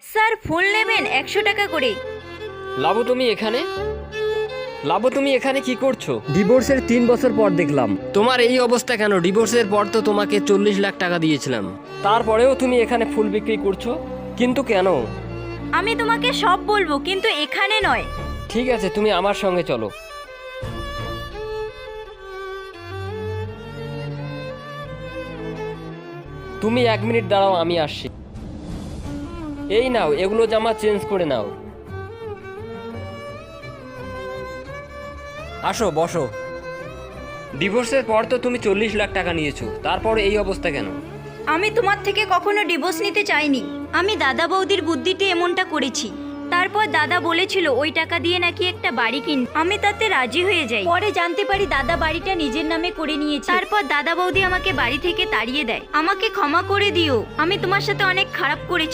Sir ফুল নেবেন 100 টাকা করে। লাবু তুমি এখানে কি করছো? ডিভোর্সের 3 বছর পর দেখলাম। তোমার এই অবস্থা কেন? ডিভোর্সের পর তো তোমাকে 40 লাখ টাকা দিয়েছিলাম, তারপরেও তুমি এখানে ফুল বিক্রি করছো, কিন্তু কেন? আমি তোমাকে সব বলবো, কিন্তু এখানে নয়। ঠিক আছে, তুমি আমার সঙ্গে চলো। তুমি 1 মিনিট দাঁড়াও, আমি আসছি। এই নাও, এগুলো জামা চেঞ্জ করে নাও। আসো, বসো। ডিভোর্সের পর তো তুমি 40 লাখ টাকা নিয়েছো, তারপর এই অবস্থা কেন? আমি তোমার থেকে কখনো ডিভোর্স নিতে চাইনি। আমি দাদা বৌদির বুদ্ধিতে এমনটা করেছি। তারপর দাদা বলেছিল ওই টাকা দিয়ে নাকি একটা বাড়ি কিন। আমি তাতে রাজি হয়ে যাই। পরে জানতে পারি দাদা বাড়িটা নিজের নামে করে নিয়েছে। তারপর দাদা বৌদি আমাকে বাড়ি থেকে তাড়িয়ে দেয়। আমাকে ক্ষমা করে দিও, আমি তোমার সাথে অনেক খারাপ করেছি।